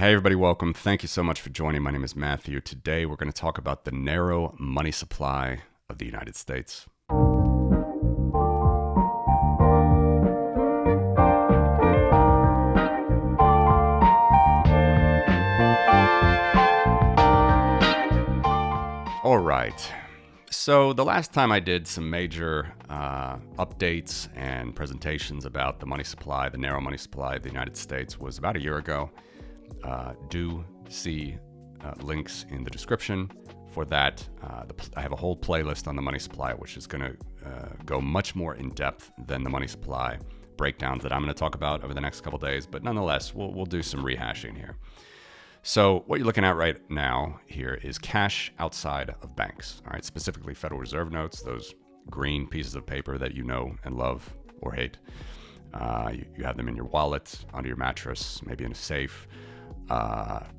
Hey everybody, welcome. Thank you so much for joining. My name is Matthew. Today we're going to talk about the narrow money supply of the United States. All right. So the last time I did some major updates and presentations about the money supply, the narrow money supply of the United States, was about a year ago. Do see links in the description for that. I have a whole playlist on the money supply, which is going to go much more in depth than the money supply breakdowns that I'm going to talk about over the next couple days. But nonetheless, we'll do some rehashing here. So what you're looking at right now here is cash outside of banks, all right, specifically Federal Reserve notes, those green pieces of paper that you know and love or hate. You have them in your wallet, under your mattress, maybe in a safe,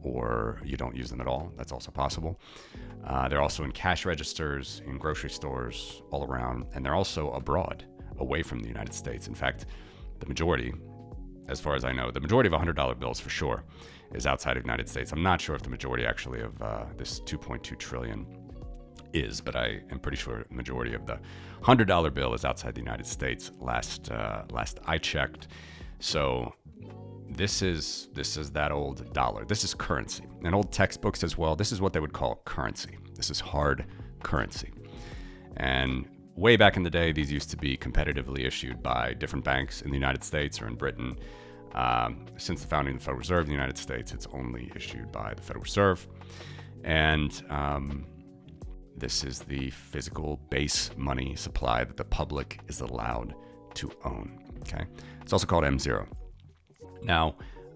or you don't use them at all. That's also possible. They're also in cash registers, in grocery stores, all around, and they're also abroad, away from the United States. In fact, the majority, as far as I know, the majority of $100 bills for sure is outside of the United States. I'm not sure if the majority actually of this 2.2 trillion is, but I am pretty sure the majority of the $100 bill is outside the United States. Last I checked. So this is that old dollar. This is currency. And old textbooks as well. This is what they would call currency. This is hard currency. And way back in the day, these used to be competitively issued by different banks in the United States or in Britain. Since the founding of the Federal Reserve in the United States, it's only issued by the Federal Reserve. And this is the physical base money supply that the public is allowed to own. Okay, it's also called M0. Now,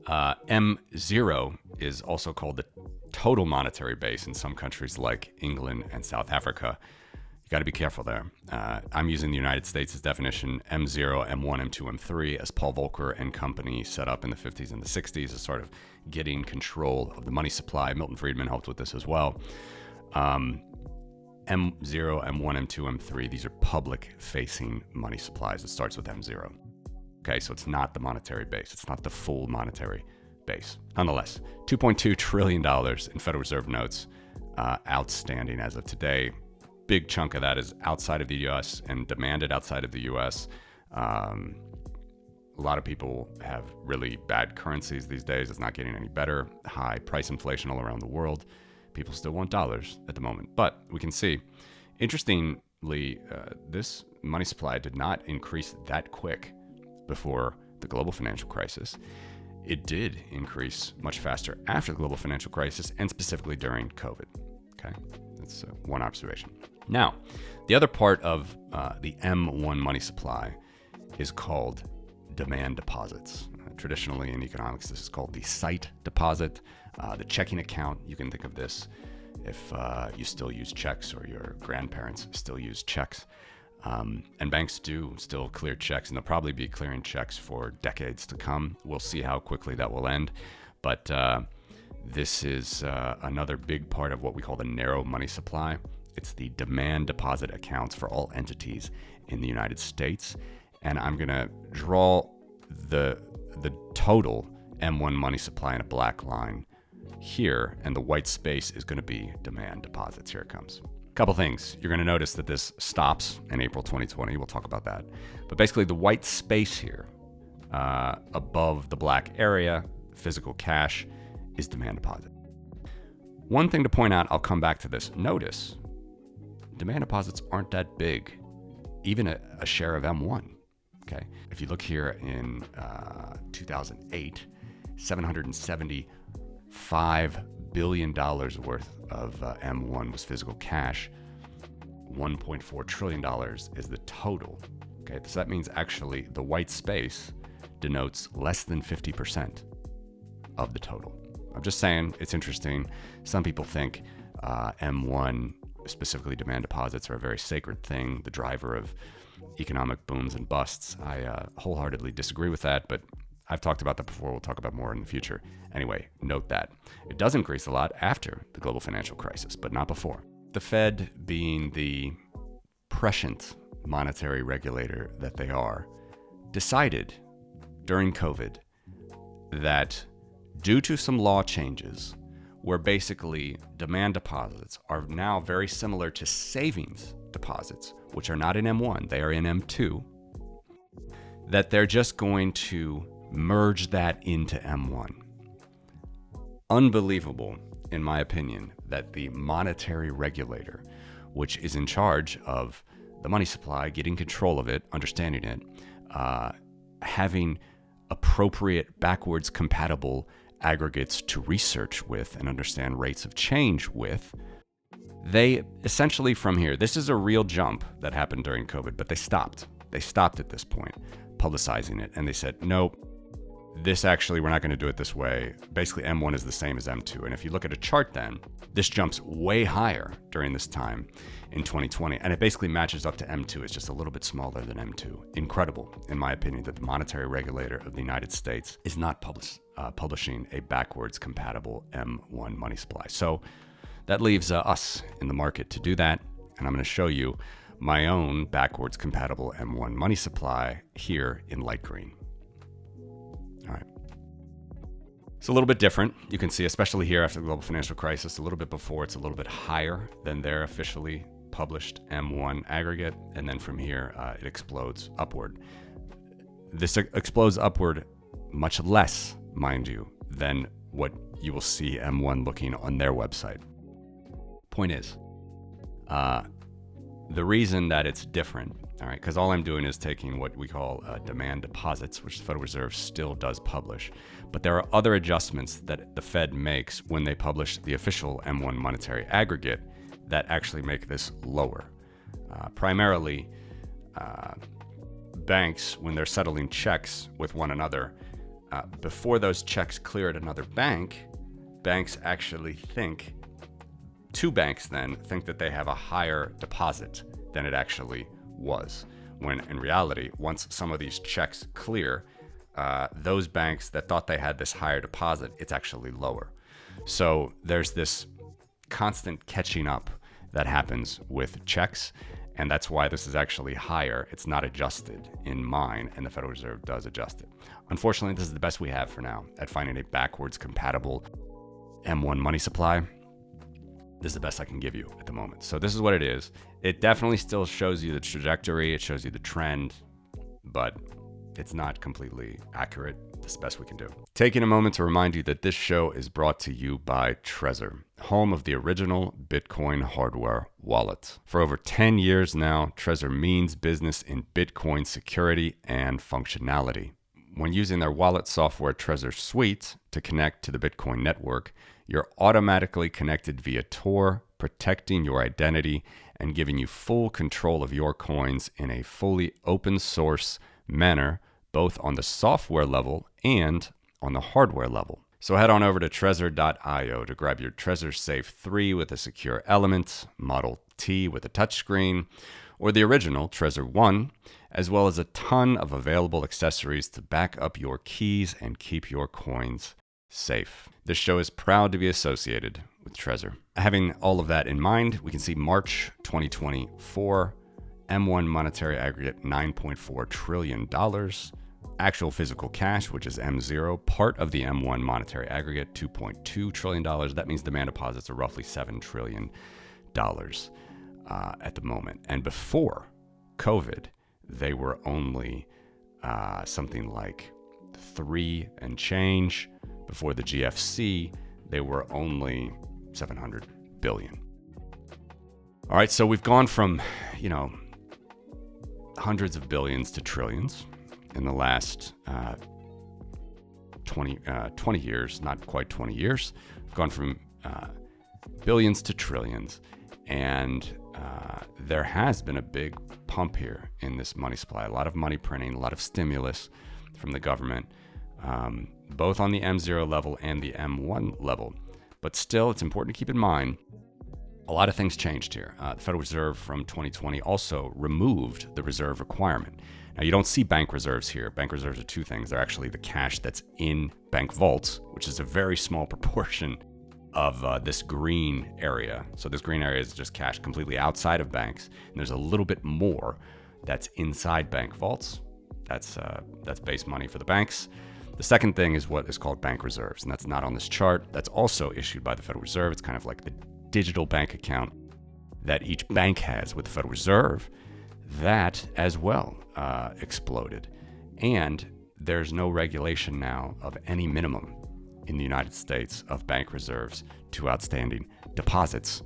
M0 is also called the total monetary base in some countries like England and South Africa. You got to be careful there. I'm using the United States' definition, M0, M1, M2, M3, as Paul Volcker and company set up in the 50s and the 60s as sort of getting control of the money supply. Milton Friedman helped with this as well. M0, M1, M2, M3, these are public-facing money supplies. It starts with M0. Okay, so it's not the monetary base. It's not the full monetary base. Nonetheless, $2.2 trillion in Federal Reserve notes outstanding as of today. Big chunk of that is outside of the U.S. and demanded outside of the U.S. A lot of people have really bad currencies these days. It's not getting any better. High price inflation all around the world. People still want dollars at the moment. But we can see, interestingly, this money supply did not increase that quick before the global financial crisis. It did increase much faster after the global financial crisis and specifically during COVID. Okay, that's one observation. Now, the other part of the M1 money supply is called demand deposits. Traditionally in economics, this is called the sight deposit, the checking account. You can think of this if you still use checks or your grandparents still use checks. And banks do still clear checks, and they'll probably be clearing checks for decades to come. We'll see how quickly that will end. But this is another big part of what we call the narrow money supply. It's the demand deposit accounts for all entities in the United States. And I'm going to draw the total M1 money supply in a black line here, and the white space is going to be demand deposits. Here it comes. Couple things. You're going to notice that this stops in April 2020. We'll talk about that. But basically, the white space here above the black area, physical cash, is demand deposit. One thing to point out, I'll come back to this. Notice, demand deposits aren't that big, even a share of M1. Okay, if you look here in 2008, $775 billion worth of M1 was physical cash. $1.4 trillion is the total. Okay, so that means actually the white space denotes less than 50% of the total. I'm just saying, it's interesting. Some people think M1, specifically demand deposits, are a very sacred thing, the driver of economic booms and busts. I wholeheartedly disagree with that, but I've talked about that before. We'll talk about more in the future. Anyway, note that. It does increase a lot after the global financial crisis, but not before. The Fed, being the prescient monetary regulator that they are, decided during COVID that due to some law changes where basically demand deposits are now very similar to savings deposits, which are not in M1, they are in M2, that they're just going to merge that into M1. Unbelievable, in my opinion, that the monetary regulator, which is in charge of the money supply, getting control of it, understanding it, having appropriate backwards compatible aggregates to research with and understand rates of change with, they essentially from here, this is a real jump that happened during COVID, but they stopped. They stopped at this point, publicizing it, and they said, nope, this actually, we're not going to do it this way. Basically, M1 is the same as M2. And if you look at a chart then, this jumps way higher during this time in 2020. And it basically matches up to M2. It's just a little bit smaller than M2. Incredible, in my opinion, that the monetary regulator of the United States is not publishing a backwards compatible M1 money supply. So that leaves us in the market to do that. And I'm going to show you my own backwards compatible M1 money supply here in light green. All right. It's a little bit different. You can see, especially here after the global financial crisis, a little bit before, it's a little bit higher than their officially published M1 aggregate. And then from here, it explodes upward. This explodes upward much less, mind you, than what you will see M1 looking on their website. Point is, the reason that it's different, all right, because all I'm doing is taking what we call demand deposits, which the Federal Reserve still does publish. But there are other adjustments that the Fed makes when they publish the official M1 monetary aggregate that actually make this lower. Primarily, banks, when they're settling checks with one another, before those checks clear at another bank, banks actually think, two banks then think that they have a higher deposit than it actually was, when in reality, once some of these checks clear, those banks that thought they had this higher deposit, it's actually lower. So there's this constant catching up that happens with checks, and that's why this is actually higher. It's not adjusted in mine, and the Federal Reserve does adjust it. Unfortunately, this is the best we have for now at finding a backwards compatible M1 money supply. This is the best I can give you at the moment. So this is what it is. It definitely still shows you the trajectory. It shows you the trend, but it's not completely accurate. This is the best we can do. Taking a moment to remind you that this show is brought to you by Trezor, home of the original Bitcoin hardware wallet. For over 10 years now, Trezor means business in Bitcoin security and functionality. When using their wallet software Trezor Suite to connect to the Bitcoin network, you're automatically connected via Tor, protecting your identity and giving you full control of your coins in a fully open source manner, both on the software level and on the hardware level. So head on over to Trezor.io to grab your Trezor Safe 3 with a secure element, Model T with a touchscreen, or the original Trezor 1, as well as a ton of available accessories to back up your keys and keep your coins safe. This show is proud to be associated with Trezor. Having all of that in mind, we can see March 2024, M1 monetary aggregate $9.4 trillion. Actual physical cash, which is M0, part of the M1 monetary aggregate, $2.2 trillion. That means demand deposits are roughly $7 trillion at the moment. And before COVID, they were only something like 3 and change. Before the GFC, they were only 700 billion. All right, so we've gone from, hundreds of billions to trillions in the last 20 years, not quite 20 years. We've gone from billions to trillions, and there has been a big pump here in this money supply. A lot of money printing, a lot of stimulus from the government, both on the M0 level and the M1 level. But still, it's important to keep in mind, a lot of things changed here. The Federal Reserve from 2020 also removed the reserve requirement. Now, you don't see bank reserves here. Bank reserves are two things. They're actually the cash that's in bank vaults, which is a very small proportion of this green area. So this green area is just cash completely outside of banks. And there's a little bit more that's inside bank vaults. That's base money for the banks. The second thing is what is called bank reserves, and that's not on this chart. That's also issued by the Federal Reserve. It's kind of like the digital bank account that each bank has with the Federal Reserve. That as well exploded. And there's no regulation now of any minimum in the United States of bank reserves to outstanding deposits.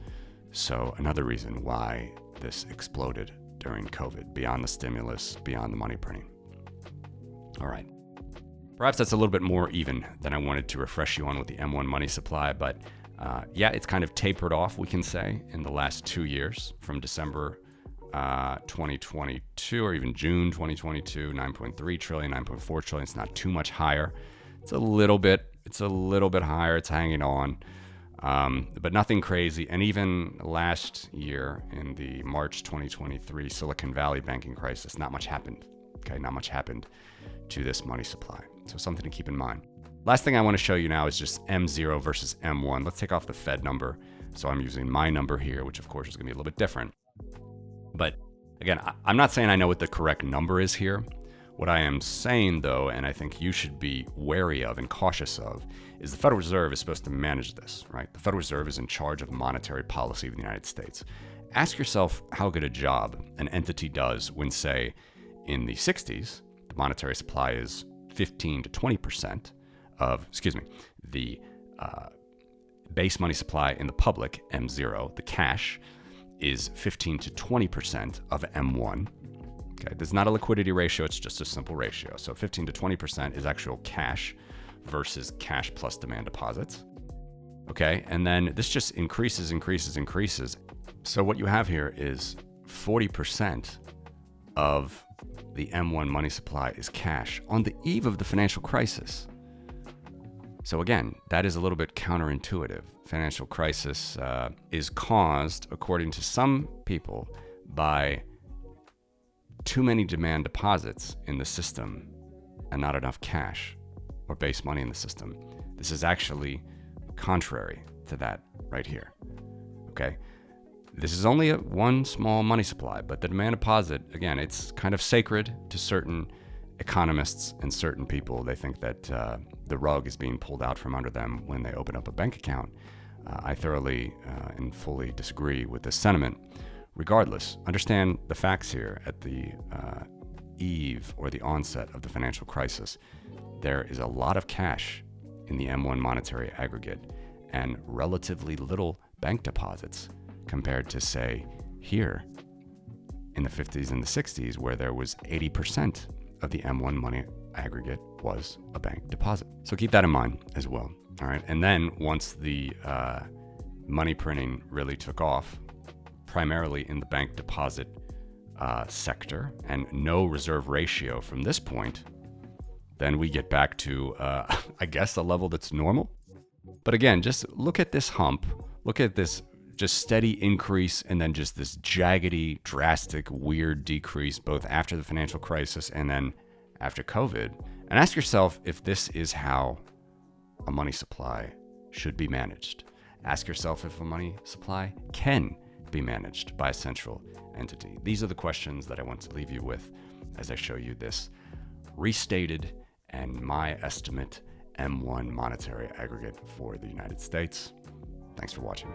So another reason why this exploded during COVID, beyond the stimulus, beyond the money printing. All right. Perhaps that's a little bit more even than I wanted to refresh you on with the M1 money supply, but yeah, it's kind of tapered off, we can say, in the last 2 years from December 2022 or even June 2022, 9.3 trillion, 9.4 trillion. It's not too much higher. It's a little bit higher. It's hanging on, but nothing crazy. And even last year in the March 2023 Silicon Valley banking crisis, not much happened. Okay, not much happened to this money supply. So something to keep in mind. Last thing I want to show you now is just M0 versus M1. Let's take off the Fed number. So I'm using my number here, which of course is going to be a little bit different. But again, I'm not saying I know what the correct number is here. What I am saying, though, and I think you should be wary of and cautious of, is the Federal Reserve is supposed to manage this, right? The Federal Reserve is in charge of monetary policy of the United States. Ask yourself how good a job an entity does when, say, in the 60s, the monetary supply is 15 to 20% of, the base money supply in the public, M0, the cash, is 15 to 20% of M1. Okay, there's not a liquidity ratio, it's just a simple ratio. So 15 to 20% is actual cash versus cash plus demand deposits. Okay, and then this just increases. So what you have here is 40% of the M1 money supply is cash on the eve of the financial crisis. So again, that is a little bit counterintuitive. Financial crisis is caused, according to some people, by too many demand deposits in the system and not enough cash or base money in the system. This is actually contrary to that right here. Okay? This is only one small money supply, but the demand deposit, again, it's kind of sacred to certain economists and certain people. They think that the rug is being pulled out from under them when they open up a bank account. I thoroughly and fully disagree with this sentiment. Regardless, understand the facts here. At the eve or the onset of the financial crisis, there is a lot of cash in the M1 monetary aggregate and relatively little bank deposits compared to, say, here in the 50s and the 60s, where there was 80% of the M1 money aggregate was a bank deposit. So keep that in mind as well. All right. And then once the money printing really took off, primarily in the bank deposit sector, and no reserve ratio from this point, then we get back to, I guess, a level that's normal. But again, just look at this hump. Look at this just steady increase and then just this jaggedy, drastic, weird decrease both after the financial crisis and then after COVID. And ask yourself if this is how a money supply should be managed. Ask yourself if a money supply can be managed by a central entity. These are the questions that I want to leave you with as I show you this restated and my estimate M1 monetary aggregate for the United States. Thanks for watching.